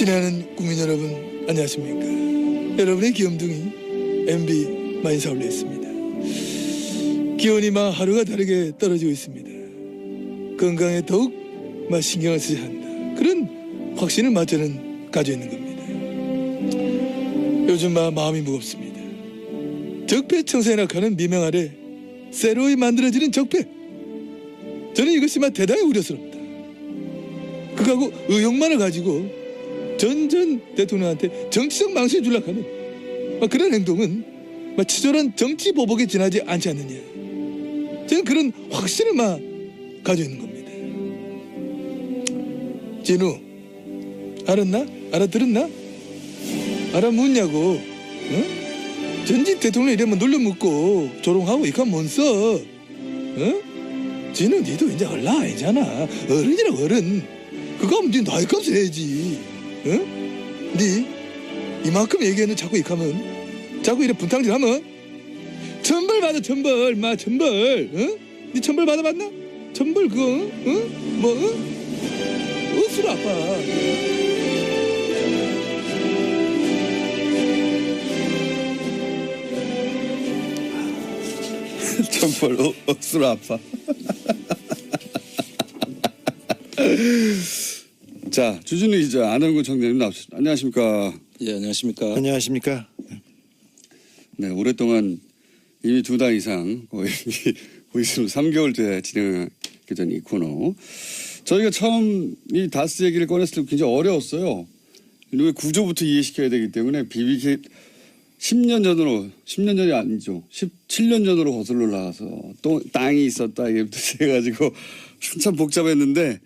친애하는 국민 여러분, 안녕하십니까. 여러분의 귀염둥이 MB 마인사 올렸습니다. 기온이 하루가 다르게 떨어지고 있습니다. 건강에 더욱 신경을 써야 한다, 그런 확신을 저는 가지고 있는 겁니다. 요즘 마음이 무겁습니다. 적폐청산이라 하는 미명 아래 새로이 만들어지는 적폐, 저는 이것이 대단히 우려스럽다. 그거하고 의욕만을 가지고 전 대통령한테 정치적 망신을 주려고 하는 그런 행동은 치졸한 정치 보복에 지나지 않지 않느냐, 저는 그런 확신을 가지고 있는 겁니다. 진우, 알았나? 알아들었나? 알아묻냐고. 어? 전직 대통령 이러면 눌러묻고 조롱하고 이거 뭔 써? 어? 진우, 니도 이제 얼라 아니잖아. 어른이라고, 어른. 그거 하면 니 나이 값을 해야지. 어? 니 이만큼 얘기했는데 자꾸 이하면, 자꾸 이래 분탕질 하면 천벌 받아, 천벌. 천벌. 어? 니 천벌 받아봤나? 천벌 그거, 어? 억수로 아파. 천벌 억수로 아파. 자, 주진우 기자, 안원구 청장님 나오셨습니다. 안녕하십니까? 예, 안녕하십니까? 안녕하십니까? 네, 오랫동안 이미 2달 이상 거의 있으면 3개월째 진행하게 된 이 코너. 저희가 처음 이 다스 얘기를 꺼냈을 때 굉장히 어려웠어요. 왜 구조부터 이해시켜야 되기 때문에 BBK 10년 전이 아니죠. 17년 전으로 거슬러 나가서 또 땅이 있었다 이게부터 해가지고 참 복잡했는데,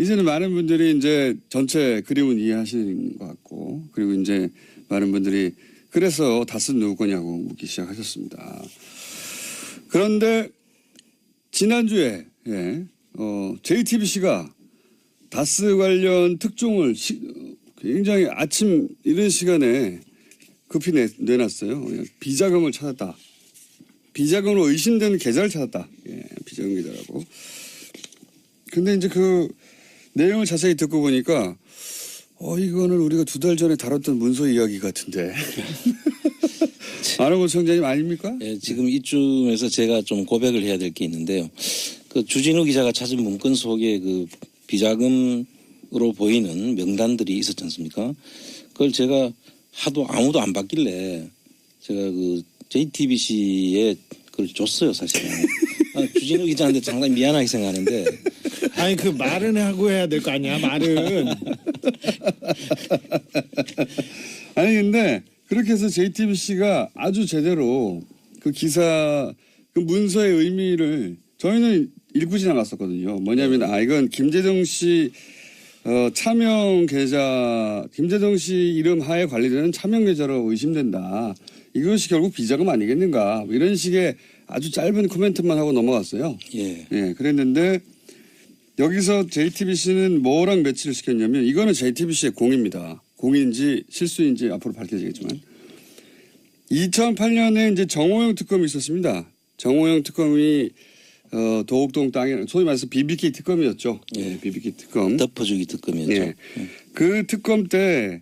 이제는 많은 분들이 이제 전체 그림은 이해하시는 것 같고, 그리고 이제 많은 분들이 그래서 다스는 누구 거냐고 묻기 시작하셨습니다. 그런데 지난주에 JTBC가 다스 관련 특종을 굉장히 아침 이른 시간에 급히 내놨어요. 비자금을 찾았다. 비자금으로 의심되는 계좌를 찾았다. 비자금 계좌라고. 근데 이제 그 내용을 자세히 듣고 보니까 이거는 우리가 2달 전에 다뤘던 문서 이야기 같은데. 안원구 청장님 아닙니까? 예, 지금 이쯤에서 제가 좀 고백을 해야 될 게 있는데요. 그 주진우 기자가 찾은 문건 속에 그 비자금으로 보이는 명단들이 있었지 않습니까? 그걸 제가 하도 아무도 안 받길래 제가 그 JTBC에 그걸 줬어요, 사실은. 주진우 기자한테 상당히 미안하게 생각하는데. 아니, 그 말은 하고 해야 될 거 아니야, 말은. 아니, 근데 그렇게 해서 JTBC가 아주 제대로 그 기사, 그 문서의 의미를 저희는 읽고 지나갔었거든요. 뭐냐면, 이건 김재동 씨 차명 계좌, 김재동 씨 이름 하에 관리되는 차명 계좌로 의심된다. 이것이 결국 비자금 아니겠는가. 이런 식의 아주 짧은 코멘트만 하고 넘어갔어요. 예. 그랬는데 여기서 JTBC는 뭐랑 매치를 시켰냐면, 이거는 JTBC의 공입니다. 공인지 실수인지 앞으로 밝혀지겠지만, 2008년에 이제 정호영 특검이 있었습니다. 정호영 특검이 도곡동 땅에 소위 말해서 BBK 특검이었죠. 예. BBK 특검. 덮어주기 특검이었죠. 예. 그 특검 때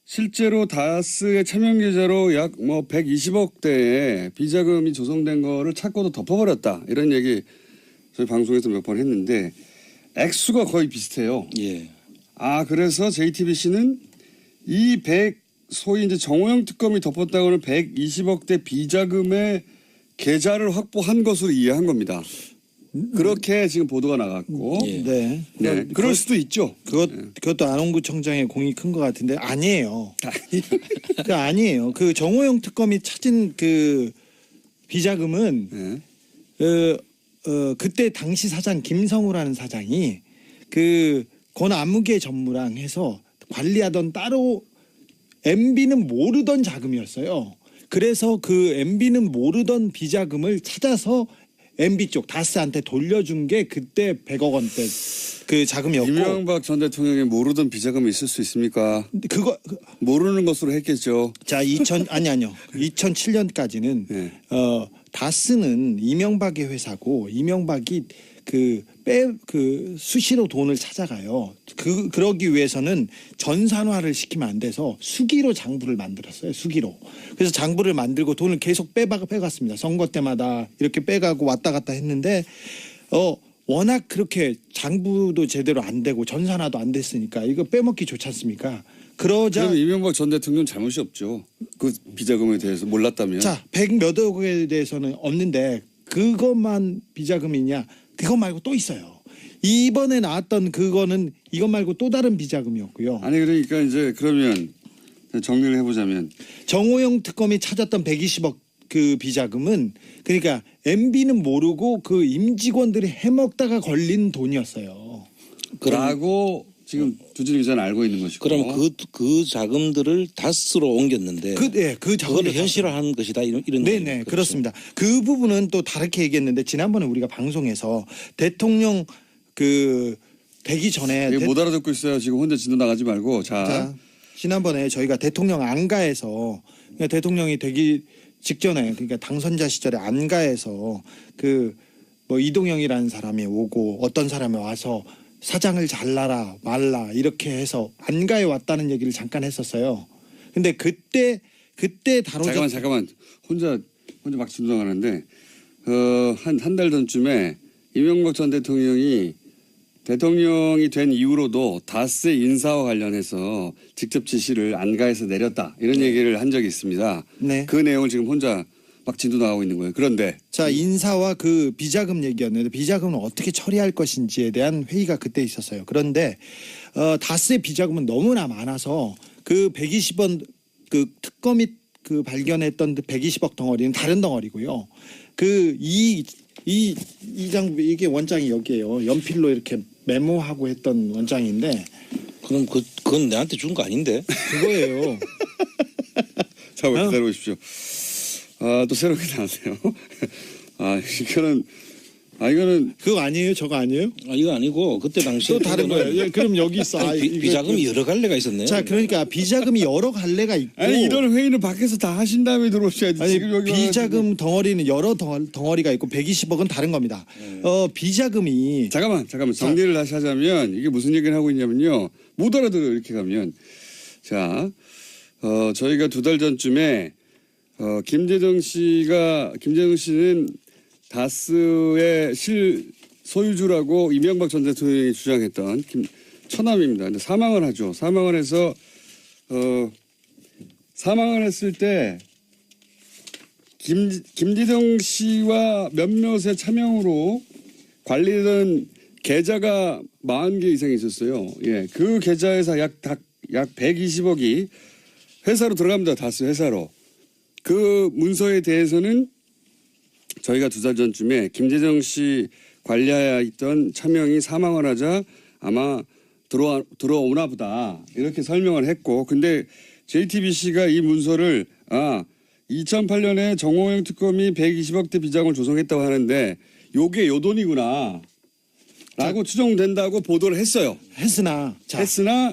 실제로 다스의 차명 계좌로 약 120억 대의 비자금이 조성된 거를 찾고도 덮어버렸다. 이런 얘기 저희 방송에서 몇 번 했는데 액수가 거의 비슷해요. 예. 그래서 JTBC는 이 소위 이제 정호영 특검이 덮었다고는 120억 대 비자금의 계좌를 확보한 것으로 이해한 겁니다. 그렇게 지금 보도가 나갔고. 예. 네. 그럴 수도 있죠. 그것도 안원구 청장의 공이 큰 것 같은데 아니에요. 그 아니에요. 그 정호영 특검이 찾은 그 비자금은 그때 당시 사장 김성우라는 사장이 그 권아무개 전무랑 해서 관리하던 따로 MB는 모르던 자금이었어요. 그래서 그 MB는 모르던 비자금을 찾아서 MB 쪽 다스한테 돌려준 게 그때 100억 원대 그 자금이었고. 이명박 전 대통령이 모르던 비자금이 있을 수 있습니까? 그거 모르는 것으로 했겠죠. 자, 2007년까지는 네. 다스는 이명박의 회사고, 이명박이 수시로 돈을 찾아가요. 그러기 위해서는 전산화를 시키면 안 돼서 수기로 장부를 만들었어요. 수기로. 그래서 장부를 만들고 돈을 계속 빼갔습니다. 선거 때마다 이렇게 빼가고 왔다 갔다 했는데 워낙 그렇게 장부도 제대로 안 되고 전산화도 안 됐으니까 이거 빼먹기 좋지 않습니까? 그러자 그럼 이명박 전 대통령 잘못이 없죠. 그 비자금에 대해서 몰랐다면. 자, 100몇 억에 대해서는 없는데 그것만 비자금이냐? 그것 말고 또 있어요. 이번에 나왔던 그거는 이것 말고 또 다른 비자금이었고요. 아니 그러니까 이제 그러면 정리를 해보자면 정호영 특검이 찾았던 120억 그 비자금은 그러니까 MB는 모르고 그 임직원들이 해먹다가 걸린 돈이었어요. 라고 지금 주진우 기자는 알고 있는 것이고. 그럼 그 자금들을 다스로 옮겼는데 그 자금을 그걸 현실화한 것이다 이런 네네 얘기죠. 그렇습니다. 그 부분은 또 다르게 얘기했는데 지난번에 우리가 방송에서 대통령 되기 전에 못 알아듣고 있어요. 지금 혼자 진도 나가지 말고. 자, 지난번에 저희가 대통령 안가에서 그러니까 대통령이 되기 직전에 그러니까 당선자 시절에 안가에서 뭐 이동영이라는 사람이 오고 어떤 사람이 와서 사장을 잘라라 말라 이렇게 해서 안가에 왔다는 얘기를 잠깐 했었어요. 근데 그때 다뤄졌 잠깐만 혼자 막 진도 나가는데 한 달 전쯤에 이명박 전 대통령이 된 이후로도 다스의 인사와 관련해서 직접 지시를 안가에서 내렸다 이런 얘기를 한 적이 있습니다. 네. 그 내용을 지금 혼자 막 진도 나가고 있는 거예요. 그런데 자 인사와 그 비자금 얘기였는데 비자금을 어떻게 처리할 것인지에 대한 회의가 그때 있었어요. 그런데 다스의 비자금은 너무나 많아서 그 120원 그 특검이 발견했던 120억 덩어리는 다른 덩어리고요. 이 장부 이게 원장이 여기에요. 연필로 이렇게 메모하고 했던 원장인데 그럼 그건 내한테 준 거 아닌데? 그거예요. 잠깐만 기다려 보십시오. 또 새롭게 나왔네요. 이거는 그거 아니에요? 저거 아니에요? 이거 아니고 그때 당시에 또 다른 거예요. 예, 그럼 여기 있어. 비자금이 여러 갈래가 있었네요. 자, 그러니까 비자금이 여러 갈래가 있고. 아니 이런 회의는 밖에서 다 하신 다음에 들어오셔야지. 아니, 지금 여기 비자금 덩어리는 여러 덩어리가 있고 120억은 다른 겁니다. 비자금이 잠깐만 정리를 다시 하자면 이게 무슨 얘기를 하고 있냐면요. 못 알아들어요. 이렇게 가면. 자, 저희가 2달 전쯤에 김재정 씨는 다스의 실소유주라고 이명박 전 대통령이 주장했던 처남입니다. 근데 사망을 하죠. 사망을 해서 사망을 했을 때 김재정 씨와 몇몇의 차명으로 관리되던 계좌가 40개 이상 있었어요. 예, 그 계좌에서 약 120억이 회사로 들어갑니다. 다스 회사로. 그 문서에 대해서는 저희가 2달 전쯤에 김재정 씨 관리하에 있던 차명이 사망을 하자 아마 들어오나 보다 이렇게 설명을 했고 근데 JTBC가 이 문서를 2008년에 정호영 특검이 120억대 비자금을 조성했다고 하는데 요게 요 돈이구나 라고 추정된다고 보도를 했어요. 했으나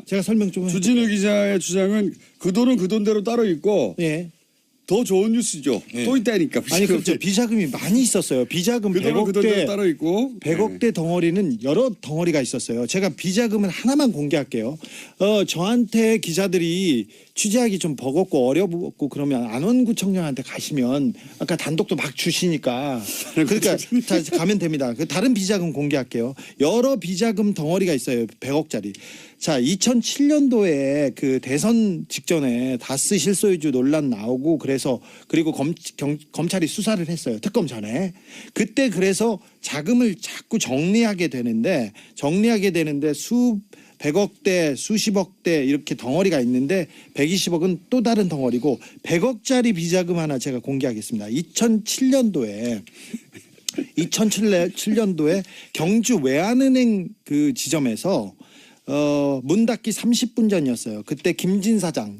제가 설명 좀 주진우 기자의 주장은 그 돈은 그 돈대로 따로 있고 예. 더 좋은 뉴스죠. 예. 또 있다니까. 아니 그렇죠. 비자금이 많이 있었어요. 비자금 그 돈은 그 돈대로 100억대 따로 있고 100억대 덩어리는 여러 덩어리가 있었어요. 제가 비자금을 하나만 공개할게요. 저한테 기자들이 취재하기 좀 버겁고 어렵고 그러면 안원구청장한테 가시면 아까 단독도 막 주시니까 그러니까 자, 가면 됩니다. 다른 비자금 공개할게요. 여러 비자금 덩어리가 있어요. 100억짜리. 자, 2007년도에 그 대선 직전에 다스 실소유주 논란 나오고 그리고 검찰이 수사를 했어요. 특검 전에. 그때 그래서 자금을 자꾸 정리하게 되는데 백억대, 수십억대 이렇게 덩어리가 있는데 120억은 또 다른 덩어리고 100억짜리 비자금 하나 제가 공개하겠습니다. 2007년도에 경주 외환은행 그 지점에서 문 닫기 30분 전이었어요. 그때 김진 사장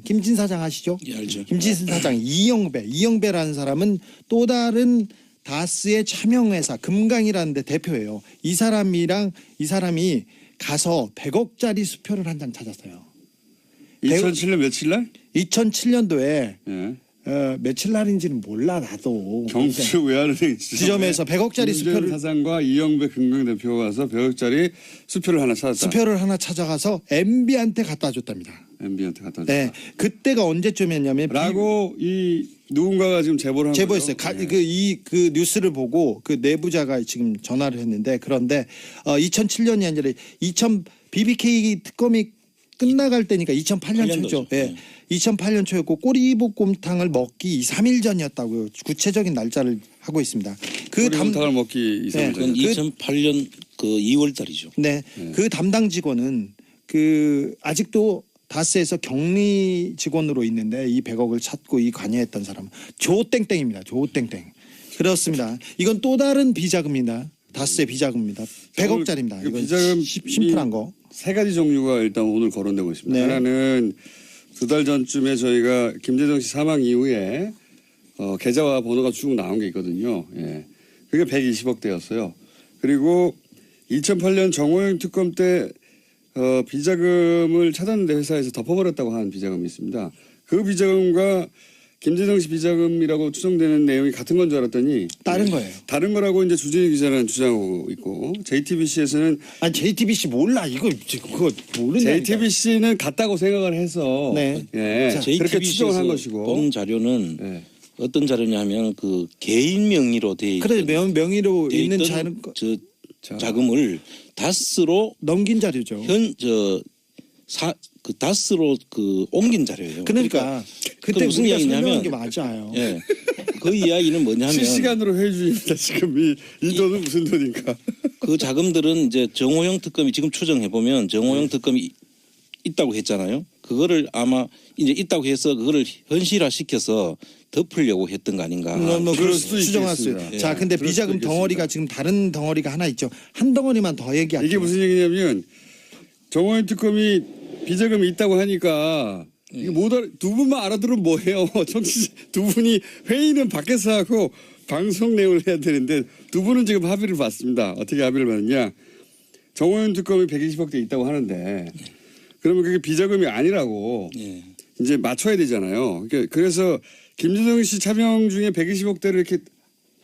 아시죠? 예, 알죠. 김진 사장 이영배라는 사람은 또 다른 다스의 차명회사 금강이라는 데 대표예요. 이 사람이 가서 100억짜리 수표를 한 장 찾았어요. 2007년 며칠 날? 2007년도에 예. 며칠 날인지는 몰라 나도. 경주 외환은행 지점에서 100억짜리 수표를 사장과 이영배 금강 대표가 와서 100억짜리 수표를 하나 찾았다. 수표를 하나 찾아가서 MB한테 갖다 줬답니다. MB한테 갖다 줬다. 네, 그때가 언제쯤이었냐면 라고 이 누군가가 지금 제보를 한 제보했어요. 거죠. 네. 그 뉴스를 보고 그 내부자가 지금 전화를 했는데 그런데 2007년이 아니라 BBK 특검이 끝나갈 때니까 2008년 초죠. 예. 2008년 초였고 꼬리볶음탕을 먹기 2, 3일 전이었다고요. 구체적인 날짜를 하고 있습니다. 꼬리볶음탕을 먹기 2, 3일 네. 그건 전. 2008년 그 2월 달이죠. 네. 그 담당 직원은 그 아직도 다스에서 격리 직원으로 있는데 이 100억을 찾고 이 관여했던 사람은 조땡땡입니다. 조땡땡. 그렇습니다. 이건 또 다른 비자금입니다. 다스의 비자금입니다. 100억짜리입니다. 그 이건 비자금 심플한 거. 세 가지 종류가 일단 오늘 거론되고 있습니다. 네. 하나는 2달 전쯤에 저희가 김재정 씨 사망 이후에 계좌와 번호가 쭉 나온 게 있거든요. 예. 그게 120억대였어요. 그리고 2008년 정호영 특검 때 비자금을 찾았는데 회사에서 덮어버렸다고 하는 비자금이 있습니다. 그 비자금과 김재정 씨 비자금이라고 추정되는 내용이 같은 건 줄 알았더니 다른 거예요. 다른 거라고 이제 주진우 기자는 주장하고 있고 JTBC에서는 아니 JTBC 몰라 이거 그거 모른다. JTBC는 같다고 생각을 해서 네. 예, 자, 그렇게 추정을 한 JTBC에서 것이고 본 자료는 예. 어떤 자료냐면 그 개인 명의로 돼 그래 있던 명의로 돼 있는 있던 자, 자금을 다스로 넘긴 자료죠. 그 다스로 그 옮긴 자료예요. 그러니까 그때 무슨 우리가 이야기냐면 설명한 게 맞아요. 예. 그 이야기는 뭐냐면 실시간으로 회의 중입니다. 지금 이 돈은 무슨 돈인가? 그 자금들은 이제 정호영 특검이 지금 추정해 보면 정호영 특검이 있다고 했잖아요. 그거를 아마 이제 있다고 해서 그거를 현실화 시켜서 덮으려고 했던 거 아닌가. 뭐 그럴 그럴 수도 추정할 수. 있겠습니다. 자, 근데 그럴 비자금 수도 덩어리가 지금 다른 덩어리가 하나 있죠. 한 덩어리만 더 얘기할게요. 이게 무슨 얘기냐면 정호영 특검이 비자금이 있다고 하니까 이게 두 분만 알아들으면 뭐해요? 정치 두 분이 회의는 밖에서 하고 방송 내용을 해야 되는데 두 분은 지금 합의를 봤습니다. 어떻게 합의를 봤느냐? 정호영 특검이 120억대 있다고 하는데 그러면 그게 비자금이 아니라고 예. 이제 맞춰야 되잖아요. 그래서 김재정 씨 차명 중에 120억대를 이렇게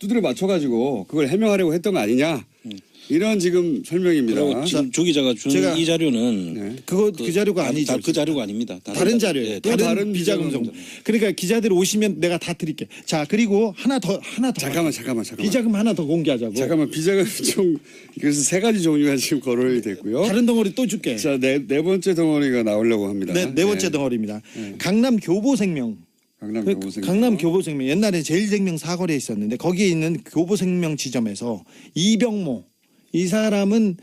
두드려 맞춰가지고 그걸 해명하려고 했던 거 아니냐? 이런 지금 설명입니다. 그리고 지금 조 기자가 준 제가- 이 자료는 네. 그 자료가 아니죠. 그 자료가 아닙니다. 다른 자료예요. 예, 다른 비자금 정보. 그러니까 기자들 오시면 내가 다 드릴게. 자, 그리고 하나 더. 잠깐만. 비자금 하나 더 공개하자고. 잠깐만 비자금 총 그래서 세 가지 종류가 지금 거론이 됐고요. 다른 덩어리 또 줄게. 자, 네 번째 덩어리가 나오려고 합니다. 네 번째 덩어리입니다. 강남 교보생명. 강남 그 교보생. 강남 교보생명 옛날에 제일생명 사거리에 있었는데 거기에 있는 교보생명 지점에서 이병모 이 사람은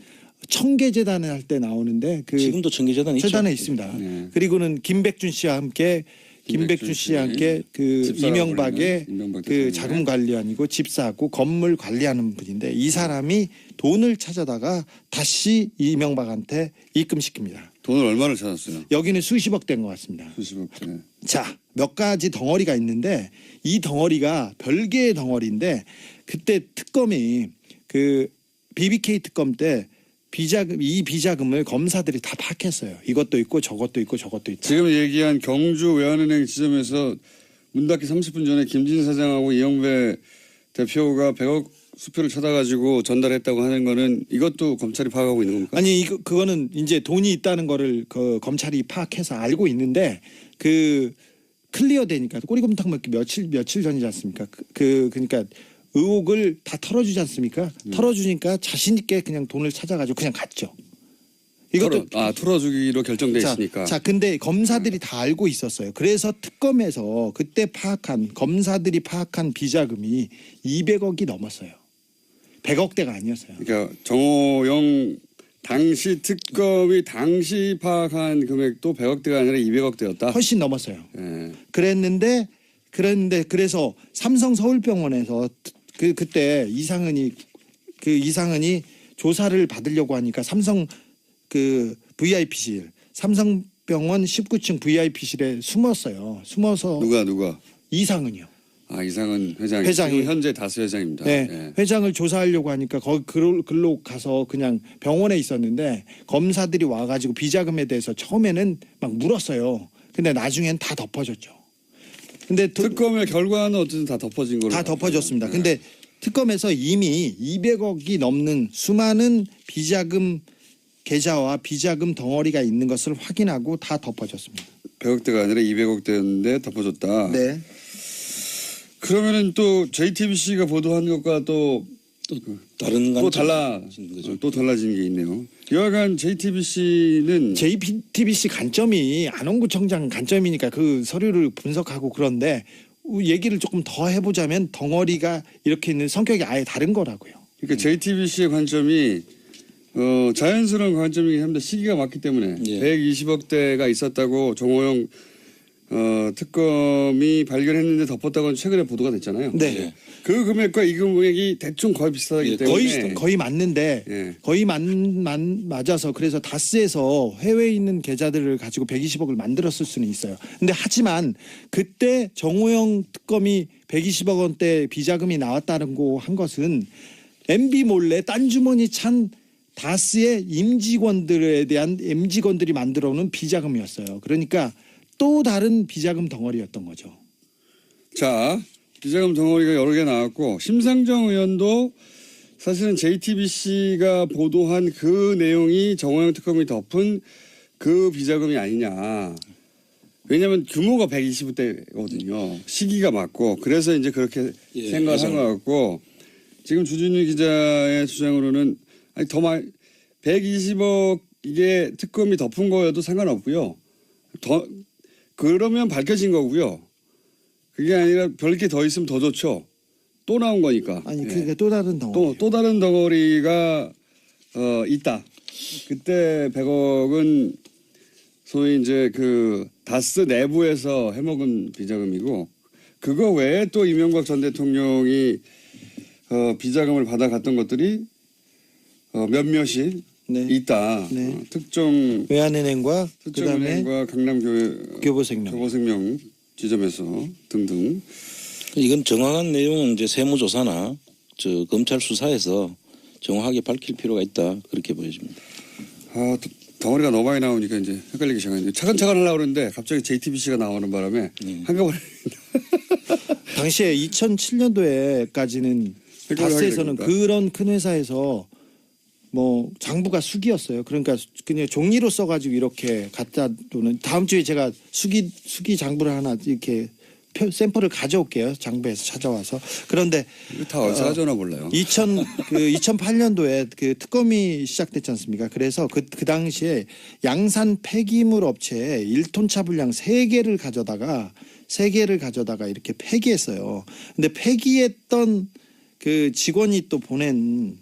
청계재단을 할 때 나오는데 그 지금도 청계재단 있죠. 재단에 있습니다. 네. 그리고는 김백준 씨와 함께 그 집사라고 이명박의 불리는 이명박 그 대통령의. 자금 관리원이고 집사하고 건물 관리하는 분인데 이 사람이 돈을 찾아다가 다시 이명박한테 입금시킵니다. 돈을 얼마를 찾았어요? 여기는 수십억 된 것 같습니다. 수십억대. 자, 몇 가지 덩어리가 있는데 이 덩어리가 별개의 덩어리인데 그때 특검이 그 BBK 특검 때 이 비자금을 검사들이 다 파악했어요. 이것도 있고 저것도 있고 저것도 있다. 지금 얘기한 경주 외환은행 지점에서 문 닫기 30분 전에 김진 사장하고 이영배 대표가 100억 수표를 찾아가지고 전달했다고 하는 거는 이것도 검찰이 파악하고 있는 겁니까? 아니 그거는 이제 돈이 있다는 거를 그 검찰이 파악해서 알고 있는데 그 클리어 되니까 꼬리곰탕 먹기 며칠 전이지 않습니까? 그러니까 의혹을 다 털어주지 않습니까? 털어주니까 자신 있게 그냥 돈을 찾아가지고 그냥 갔죠. 이것도 털어주기로 결정돼 있으니까. 자, 근데 검사들이 다 알고 있었어요. 그래서 특검에서 그때 검사들이 파악한 비자금이 200억이 넘었어요. 100억대가 아니었어요. 그러니까 정호영 당시 특검이 당시 파악한 금액도 100억대가 아니라 200억대였다. 훨씬 넘었어요. 예. 그랬는데 그래서 삼성 서울병원에서 그때 이상은이 조사를 받으려고 하니까 삼성 그 VIP실 삼성병원 19층 VIP실에 숨어서 누가? 이상은이요. 이상은 회장이 지금 현재 다스 회장입니다. 네, 예. 회장을 조사하려고 하니까 거기 글로 가서 그냥 병원에 있었는데 검사들이 와가지고 비자금에 대해서 처음에는 막 물었어요. 근데 나중엔 다 덮어졌죠. 근데 특검의 결과는 어쨌든 다 덮어진 걸로. 다 덮어졌습니다. 네. 근데 특검에서 이미 200억이 넘는 수많은 비자금 계좌와 비자금 덩어리가 있는 것을 확인하고 다 덮어졌습니다. 100억대가 아니라 200억대였는데 덮어줬다. 네. 그러면은 또 JTBC가 보도한 것과 또 다른 또 관점인 거죠. 달라진 게 있네요. 여하간 JTBC는 JTBC 관점이 안홍구청장 관점이니까 그 서류를 분석하고 그런데 얘기를 조금 더 해보자면 덩어리가 이렇게 있는 성격이 아예 다른 거라고요. 그러니까 JTBC의 관점이 자연스러운 관점이긴 합니다. 시기가 맞기 때문에 예. 120억대가 있었다고 정호영 특검이 발견했는데 덮었다고는 최근에 보도가 됐잖아요. 네. 예. 그 금액과 이 금액이 대충 거의 비슷하기 예, 때문에 거의 맞는데 예. 거의 맞아서 그래서 다스에서 해외에 있는 계좌들을 가지고 120억을 만들었을 수는 있어요. 근데 하지만 그때 정호영 특검이 120억 원대 비자금이 나왔다는 거 한 것은 MB 몰래 딴 주머니 찬 다스의 임직원들에 대한 임직원들이 만들어 놓은 비자금이었어요. 그러니까 또 다른 비자금 덩어리였던 거죠. 자, 비자금 덩어리가 여러 개 나왔고 심상정 의원도 사실은 JTBC가 보도한 그 내용이 정호영 특검이 덮은 그 비자금이 아니냐. 왜냐하면 규모가 120대거든요. 시기가 맞고 그래서 이제 그렇게 예, 생각을 한 것 같고 지금 주진우 기자의 주장으로는 아니 더 많이 120억 이게 특검이 덮은 거여도 상관없고요. 더 그러면 밝혀진 거고요. 그게 아니라 별게 더 있으면 더 좋죠. 또 나온 거니까. 아니 예. 그러니까 또 다른 덩어리. 또 다른 덩어리가 있다. 그때 100억은 소위 이제 그 다스 내부에서 해먹은 비자금이고 그거 외에 또 이명박 전 대통령이 비자금을 받아갔던 것들이 몇몇이 네. 있다. 네. 특정 외환은행과 그다음에 특정은행과 강남교회 교보생명. 교보생명 지점에서 등등. 이건 정확한 내용은 이제 세무조사나 검찰 수사에서 정확하게 밝힐 필요가 있다 그렇게 보여집니다. 덩어리가 너무 많이 나오니까 이제 헷갈리기 시작했는데 차근차근 하려고 그러는데 갑자기 JTBC가 나오는 바람에 한꺼번에 당시에 2007년도에까지는 다스에서는 됩니다. 그런 큰 회사에서 뭐 장부가 수기였어요. 그러니까 그냥 종이로 써가지고 이렇게 갖다 놓는. 다음 주에 제가 수기 장부를 하나 이렇게 샘플을 가져올게요. 장부에서 찾아와서. 그런데 이거 다 어디서 가져오나 몰라요. 2008년도에 그 특검이 시작됐지 않습니까? 그래서 그 당시에 양산 폐기물 업체에 1톤차 분량 3개를 가져다가 이렇게 폐기했어요. 근데 폐기했던 그 직원이 또 보낸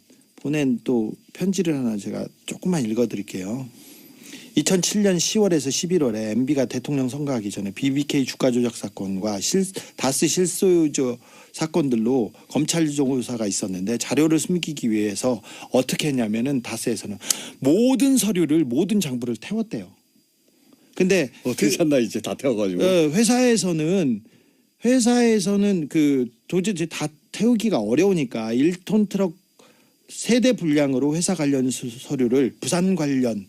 또 편지를 하나 제가 조금만 읽어드릴게요. 2007년 10월에서 11월에 MB가 대통령 선거하기 전에 BBK 주가 조작 사건과 다스 실소유주 사건들로 검찰 조사가 있었는데 자료를 숨기기 위해서 어떻게 했냐면은 다스에서는 모든 서류를 모든 장부를 태웠대요. 근데 어떻게 샀나 이제 다 태워가지고. 회사에서는 그 도저히 다 태우기가 어려우니까 1톤 트럭 세대 분량으로 회사 관련 서류를 부산 관련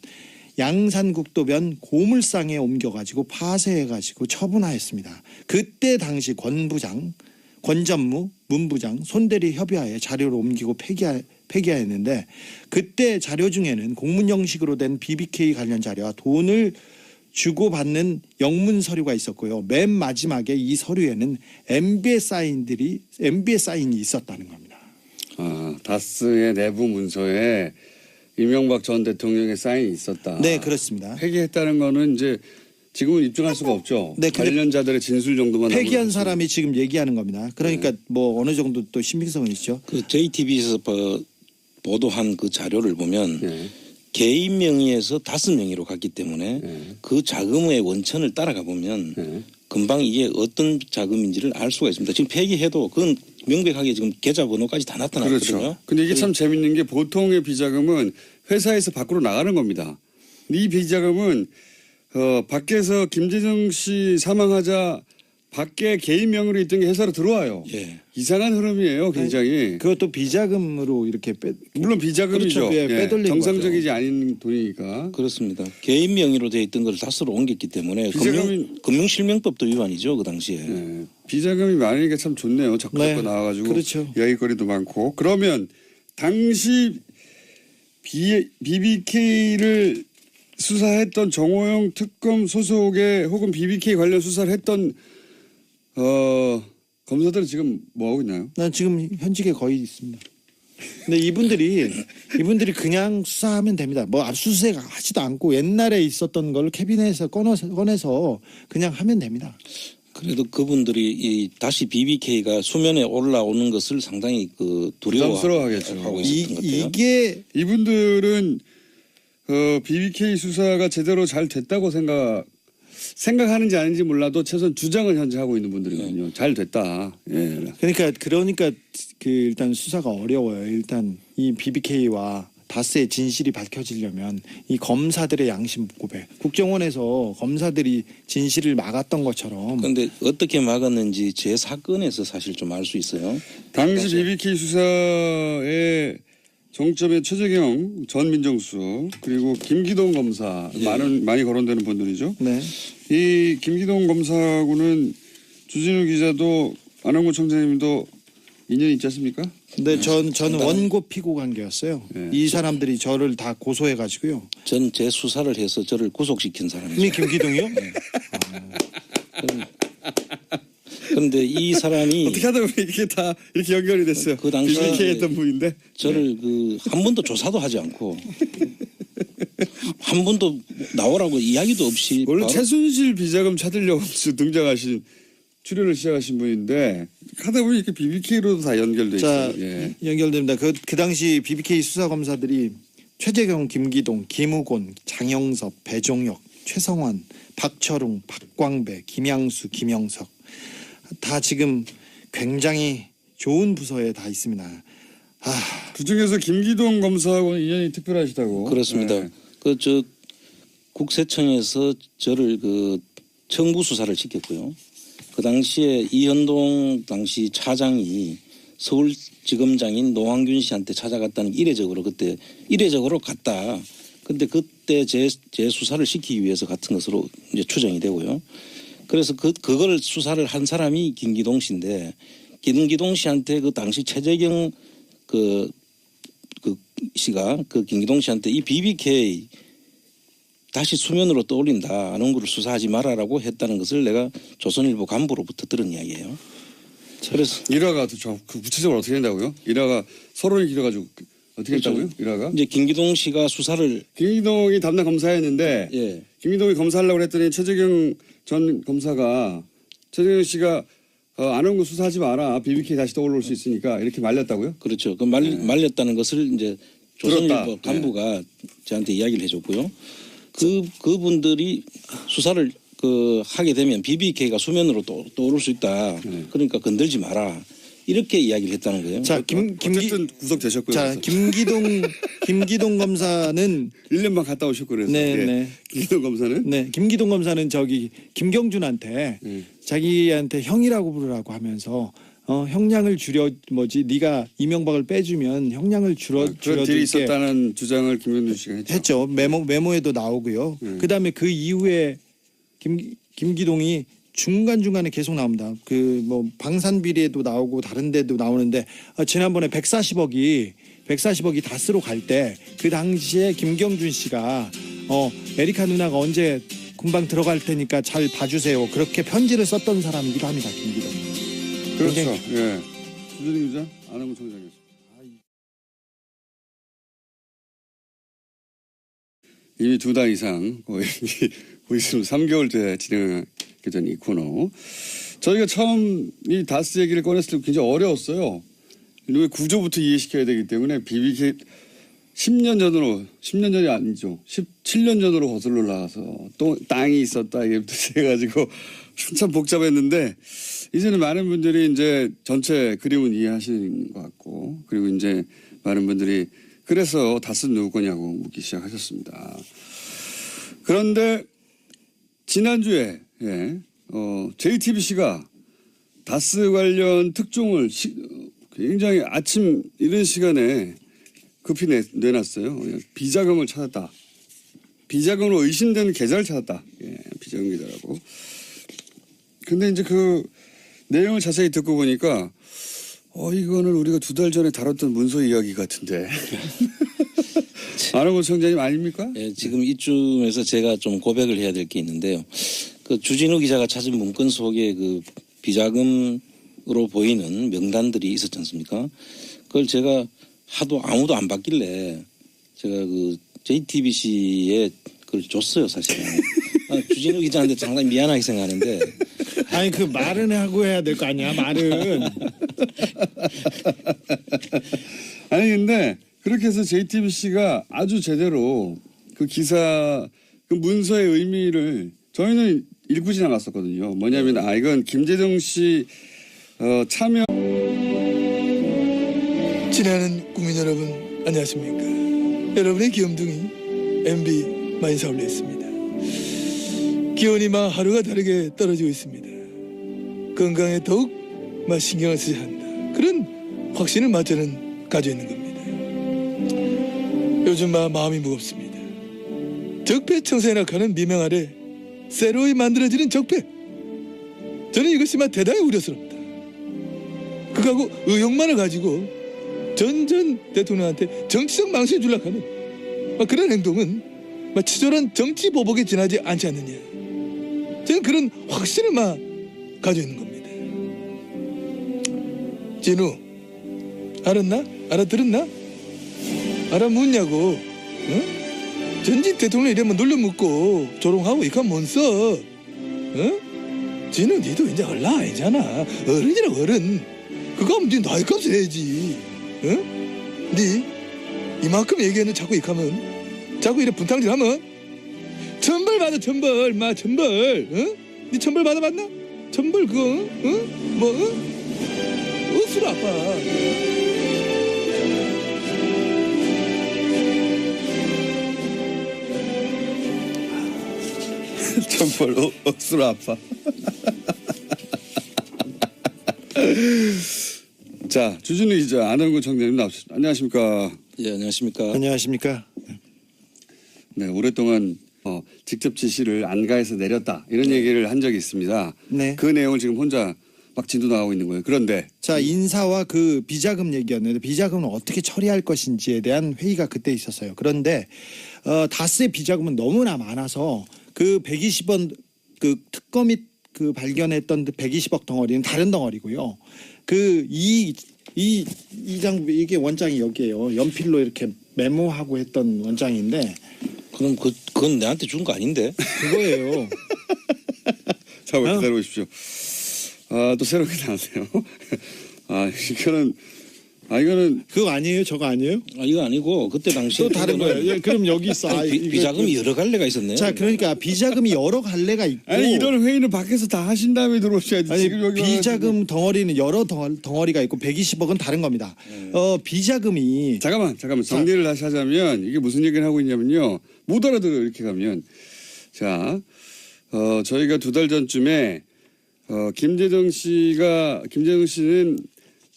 양산국도변 고물상에 옮겨가지고 파쇄해가지고 처분하였습니다. 그때 당시 권 전무, 문 부장, 손대리 협의하에 자료를 옮기고 폐기하였는데 그때 자료 중에는 공문 형식으로 된 BBK 관련 자료와 돈을 주고받는 영문 서류가 있었고요. 맨 마지막에 이 서류에는 MB의 사인이 있었다는 겁니다. 다스의 내부 문서에 이명박 전 대통령의 사인이 있었다. 네, 그렇습니다. 폐기했다는 거는 이제 지금은 입증할 수가 없죠. 네, 근데 관련자들의 진술 정도만 폐기한 남은 사람이 지금 얘기하는 겁니다. 그러니까 뭐 어느 정도 또 신빙성은 있죠. 그 JTBC에서 보도한 그 자료를 보면 네. 개인 명의에서 다스 명의로 갔기 때문에 네. 그 자금의 원천을 따라가 보면 네. 금방 이게 어떤 자금인지를 알 수가 있습니다. 지금 폐기해도 그건 명백하게 지금 계좌번호까지 다 나타났거든요. 그렇죠. 근데 이게 참 재밌는 게 보통의 비자금은 회사에서 밖으로 나가는 겁니다. 근데 이 비자금은 밖에서 김재정 씨 사망하자 밖에 개인 명의로 있던 게 회사로 들어와요. 예. 이상한 흐름이에요, 굉장히. 그것도 비자금으로 이렇게 물론 비자금이죠. 그렇죠. 예, 빼돌린 정상적이지 않은 돈이니까. 그렇습니다. 개인 명의로 돼 있던 걸 다스로 옮겼기 때문에 금융실명법도 위반이죠 그 당시에. 네. 비자금이 많으니까 참 좋네요. 자꾸 네. 나와가지고 그렇죠. 이야기거리도 많고. 그러면 당시 BBK를 수사했던 정호영 특검 소속의 혹은 BBK 관련 수사를 했던 검사들은 지금 뭐 하고 있나요? 난 지금 현직에 거의 있습니다. 근데 이분들이 그냥 수사하면 됩니다. 뭐 압수수색 하지도 않고 옛날에 있었던 걸 캐비넷에서 꺼내서 그냥 하면 됩니다. 그래도 그분들이 다시 BBK가 수면에 올라오는 것을 상당히 부담스러워하겠죠. 하고 있었던 것 같아요. 이게 이분들은 BBK 수사가 제대로 잘 됐다고 생각하는지 아닌지 몰라도 최소한 주장을 현재 하고 있는 분들이거든요. 잘 됐다. 예. 그러니까 일단 수사가 어려워요. 일단 이 BBK와 다스의 진실이 밝혀지려면 이 검사들의 양심 고백, 국정원에서 검사들이 진실을 막았던 것처럼. 그런데 어떻게 막았는지 제 사건에서 사실 좀 알 수 있어요. 당시 BBK 수사의 정점에 최재경 전 민정수석 그리고 김기동 검사 많이 거론되는 분들이죠. 네. 이 김기동 검사하고는 주진우 기자도 안홍구 청장님도 인연이 있지 않습니까? 근데 저는 원고 피고 관계였어요. 네. 이 사람들이 저를 다 고소해 가지고요. 전 제 수사를 해서 저를 구속시킨 사람이죠. 이미 김기동이요? 그런데 이 사람이 어떻게 하다 보면 이게 다 이렇게 연결이 됐어요. 그 당시에 BBK 했던 분인데 저를 한 번도 조사도 하지 않고 한 번도 나오라고 이야기도 없이 원래 바로 최순실 비자금 찾으려고 등장하신 출연을 시작하신 분인데 하다 보니 이렇게 BBK로도 다 연결돼 자, 있어요. 예. 연결됩니다. 그 당시 BBK 수사 검사들이 최재경, 김기동, 김우곤, 장영섭, 배종혁, 최성환, 박철웅, 박광배, 김양수, 김영석 다 지금 굉장히 좋은 부서에 다 있습니다. 그 중에서 김기동 검사하고는 인연이 특별하시다고. 그렇습니다. 예. 국세청에서 저를 청부 수사를 시켰고요. 그 당시에 이현동 당시 차장이 서울지검장인 노환균 씨한테 찾아갔다는 이례적으로 갔다. 근데 그때 제 수사를 시키기 위해서 같은 것으로 이제 추정이 되고요. 그래서 그걸 수사를 한 사람이 김기동 씨인데 김기동 씨한테 그 당시 최재경 씨가 김기동 씨한테 이 BBK 다시 수면으로 떠올린다. 안홍구를 수사하지 말아라고 했다는 것을 내가 조선일보 간부로부터 들은 이야기예요. 그래서 일화가 구체적으로 어떻게 된다고요? 일화가 서론이 길어가지고 어떻게 그렇죠. 했다고요? 일화가? 이제 김기동 씨가 수사를 김기동이 담당 검사였는데 예. 김기동이 검사하려고 했더니 최재경 전 검사가 최재경 씨가 안홍구 수사하지 마라. BBK 다시 떠올릴 수 있으니까 이렇게 말렸다고요? 그렇죠. 말렸다는 것을 이제 조선일보 간부가 저한테 이야기를 해줬고요. 그분들이 수사를 하게 되면 BBK가 수면으로 떠오를 수 있다. 그러니까 건들지 마라. 이렇게 이야기를 했다는 거예요. 자, 어쨌든 구속되셨고요. 자, 김기동 검사는 1년만 갔다 오셨고 그래서. 네, 예. 네. 김기동 검사는? 네, 김기동 검사는 김경준한테 자기한테 형이라고 부르라고 하면서 형량을 네가 이명박을 빼주면 형량을 그런 줄여줄게 딜이 있었다는 주장을 김현준 씨가 했죠. 메모에도 나오고요. 그다음에 그 이후에 김기동이 중간중간에 계속 나옵니다. 방산 비리에도 나오고 다른 데도 나오는데 지난번에 140억이 다스로 갈 때 그 당시에 김경준 씨가 에리카 누나가 언제 금방 들어갈 테니까 잘 봐주세요. 그렇게 편지를 썼던 사람이기도 합니다. 김기동. 그렇죠. 예. 주진우 기자, 안홍구 청장이었습니다. 이미 2달 이상 거의 있으면 3개월째 진행하게 된 이 코너. 저희가 처음 이 다스 얘기를 꺼냈을 때 굉장히 어려웠어요. 왜 구조부터 이해시켜야 되기 때문에 BBK 10년 전이 아니죠. 17년 전으로 거슬러 올라가서 또 땅이 있었다 이게부터 해가지고 한참 복잡했는데 이제는 많은 분들이 이제 전체 그림은 이해하시는 것 같고 그리고 이제 많은 분들이 그래서 다스는 누구 거냐고 묻기 시작하셨습니다. 그런데 지난주에 JTBC가 다스 관련 특종을 굉장히 아침 이른 시간에 급히 내놨어요. 비자금을 찾았다. 비자금으로 의심되는 계좌를 찾았다. 예, 비자금 계좌라고. 근데 이제 그 내용을 자세히 듣고 보니까 이거는 우리가 2달 전에 다뤘던 문서 이야기 같은데. 안홍근 청장님 아닙니까? 예, 지금 이쯤에서 제가 좀 고백을 해야 될 게 있는데요. 그 주진우 기자가 찾은 문건 속에 그 비자금으로 보이는 명단들이 있었지 않습니까? 그걸 제가 하도 아무도 안 받길래 제가 그 JTBC에 그걸 줬어요, 사실은. 주진우 기자한테 상당히 미안하게 생각하는데. 아니 그 말은 하고 해야 될 거 아니야 말은. 아니 근데 그렇게 해서 JTBC가 아주 제대로 그 기사 그 문서의 의미를 저희는 읽고 지나갔었거든요. 뭐냐면 이건 김재동 씨 참여. 지나는 국민 여러분 안녕하십니까. 여러분의 귀염둥이 MB 만사 올렸습니다. 기온이 하루가 다르게 떨어지고 있습니다. 건강에 더욱 신경을 써야 한다. 그런 확신을 저는 가지고 있는 겁니다. 요즘 마음이 무겁습니다. 적폐청산이라 하는 미명 아래 새로이 만들어지는 적폐. 저는 이것이 대단히 우려스럽다. 그거하고 의욕만을 가지고 전 대통령한테 정치적 망신을 주려고 하는 그런 행동은 치졸한 정치 보복에 지나지 않지 않느냐. 저는 그런 확신을 가지고 있는 겁니다. 진우 알았나? 알아들었나? 알아묻냐고. 응? 전직 대통령 이러면 놀려묻고 조롱하고 이거 뭔 써? 응? 진우 니도 이제 얼라 아니잖아. 어른이라고 어른. 그거 하면 니 나이 값을 해야지. 응? 니 이만큼 얘기했는데 자꾸 이하면 자꾸 이래 분탕질 하면 천벌 받아 천벌 천벌. 응? 니 천벌 받아봤나? 천벌 그거 응? 뭐 응? 억수로 아파. 천벌 억수로 아파. 자, 주진우 기자, 안홍근 청장님 나오셨습니다. 안녕하십니까? 예, 안녕하십니까? 안녕하십니까. 네, 오랫동안 직접 지시를 안가에서 내렸다 이런 얘기를 한 적이 있습니다. 네. 그 내용을 지금 혼자 막 진도 나가고 있는 거예요. 그런데 자 인사와 그 비자금 얘기였는데 비자금을 어떻게 처리할 것인지에 대한 회의가 그때 있었어요. 그런데 다스의 비자금은 너무나 많아서 그 120원 그 특검이 그 발견했던 120억 덩어리는 다른 덩어리고요. 그 이 장부 이게 원장이 여기에요. 연필로 이렇게 메모하고 했던 원장인데 그럼 그건 내한테 준 거 아닌데? 그거예요. 잠깐만 기다려 보십시오. 또 새롭게 나왔네요. 이거는 그거 아니에요? 저거 아니에요? 이거 아니고 그때 당시에 또 다른 거예요. 예, 그럼 여기 있어. 비자금이 여러 갈래가 있었네요. 자, 그러니까 비자금이 여러 갈래가 있고. 아니 이런 회의는 밖에서 다 하신 다음에 들어오셔야지. 아니, 지금 여기 비자금 덩어리는 여러 덩어리가 있고 120억은 다른 겁니다. 비자금이 잠깐만 정리를 다시 하자면 이게 무슨 얘기를 하고 있냐면요. 못 알아들어요. 이렇게 가면. 자, 저희가 2달 전쯤에 김재동 씨는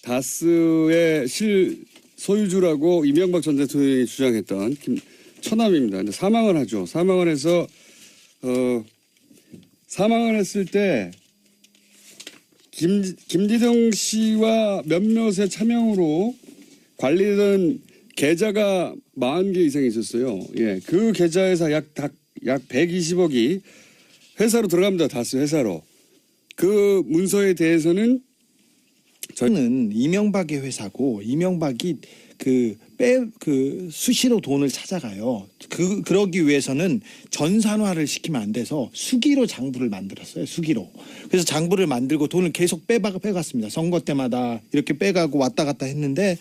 다스의 실소유주라고 이명박 전 대통령이 주장했던 처남입니다. 근데 사망을 하죠. 사망을 해서 사망을 했을 때 김재동 씨와 몇몇의 차명으로 관리되던 계좌가 40개 이상 있었어요. 예, 그 계좌에서 약 120억이 회사로 들어갑니다. 다스 회사로. 그 문서에 대해서는 저는 이명박의 회사고 이명박이 수시로 돈을 찾아가요. 그러기 위해서는 전산화를 시키면 안 돼서 수기로 장부를 만들었어요. 수기로. 그래서 장부를 만들고 돈을 계속 빼갔습니다. 선거 때마다 이렇게 빼가고 왔다 갔다 했는데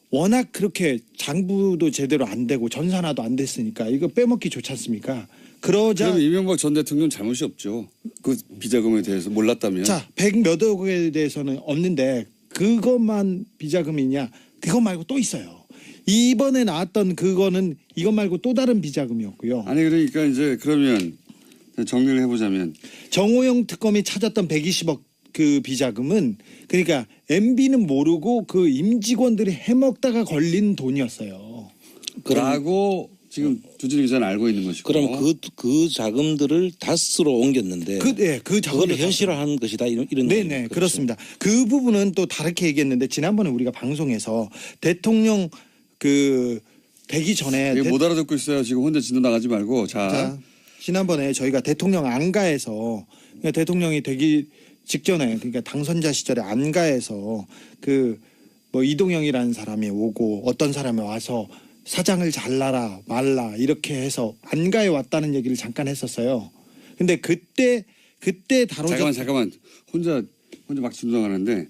워낙 그렇게 장부도 제대로 안 되고 전산화도 안 됐으니까 이거 빼먹기 좋지 않습니까? 그럼 이명박 전 대통령 잘못이 없죠. 그 비자금에 대해서 몰랐다면. 자, 100몇 억에 대해서는 없는데 그것만 비자금이냐? 그거 말고 또 있어요. 이번에 나왔던 그거는 이것 말고 또 다른 비자금이었고요. 아니 그러니까 이제 그러면 정리를 해보자면 정호영 특검이 찾았던 120억 그 비자금은 그러니까 MB는 모르고 그 임직원들이 해먹다가 걸린 돈이었어요. 라고 지금 주진우 기자는 알고 있는 것이고. 그럼 그 자금들을 다스로 옮겼는데 그 자금을 그걸 현실화한 것이다 이런 네네 얘기죠. 그렇습니다. 그 부분은 또 다르게 얘기했는데 지난번에 우리가 방송에서 대통령 그 되기 전에 이거 못 알아듣고 있어요. 지금 혼자 진도 나가지 말고. 자, 지난번에 저희가 대통령 안가에서 그러니까 대통령이 되기 직전에 그러니까 당선자 시절에 안가에서 그 뭐 이동영이라는 사람이 오고 어떤 사람이 와서 사장을 잘라라 말라 이렇게 해서 안가에 왔다는 얘기를 잠깐 했었어요. 근데 그때 다뤄졌 잠깐만 혼자 막 진도 나가는데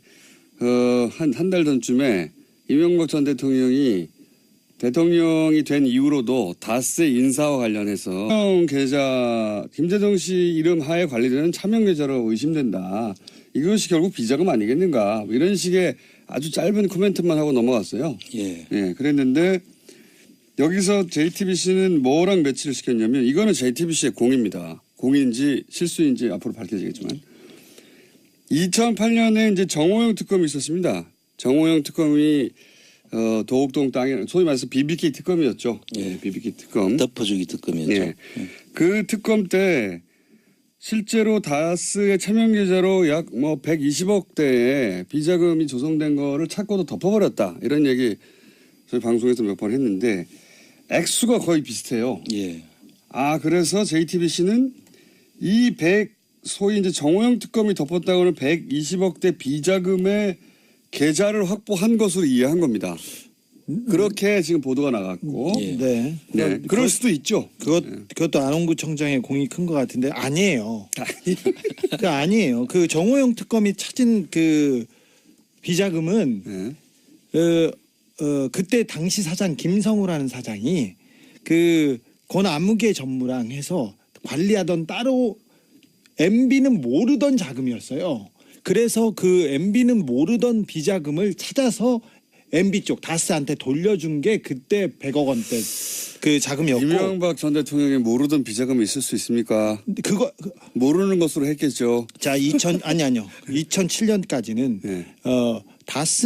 한 달 전쯤에 이명박 전 대통령이 된 이후로도 다스의 인사와 관련해서 차명 계좌 김재동 씨 이름 하에 관리되는 차명 계좌로 의심된다. 이것이 결국 비자금 아니겠는가. 뭐 이런 식의 아주 짧은 코멘트만 하고 넘어갔어요. 예. 예, 그랬는데 여기서 JTBC는 뭐랑 매치를 시켰냐면 이거는 JTBC의 공입니다. 공인지 실수인지 앞으로 밝혀지겠지만 2008년에 이제 정호영 특검이 있었습니다. 정호영 특검이 도곡동 땅에 소위 말해서 BBK 특검이었죠. 예, BBK 특검. 덮어주기 특검이었죠. 예. 그 특검 때 실제로 다스의 차명 계좌로 약 뭐 120억 대의 비자금이 조성된 거를 찾고도 덮어버렸다. 이런 얘기 저희 방송에서 몇 번 했는데 액수가 거의 비슷해요. 예. 그래서 JTBC는 소위 이제 정호영 특검이 덮었다고는 120억 대 비자금의 계좌를 확보한 것으로 이해한 겁니다. 그렇게 지금 보도가 나갔고. 예. 네. 네. 그럴 수도 있죠. 그것도 안홍구청장의 공이 큰 것 같은데 아니에요. 그 아니에요. 그 정호영 특검이 찾은 그 비자금은 네. 그때 당시 사장 김성우라는 사장이 그 권아무개 전무랑 해서 관리하던 따로 MB는 모르던 자금이었어요. 그래서 그 MB는 모르던 비자금을 찾아서 MB 쪽 다스한테 돌려준 게 그때 100억 원대 그 자금이었고. 이명박 전 대통령이 모르던 비자금이 있을 수 있습니까? 모르는 것으로 했겠죠. 자, 2007년까지는 네. 다스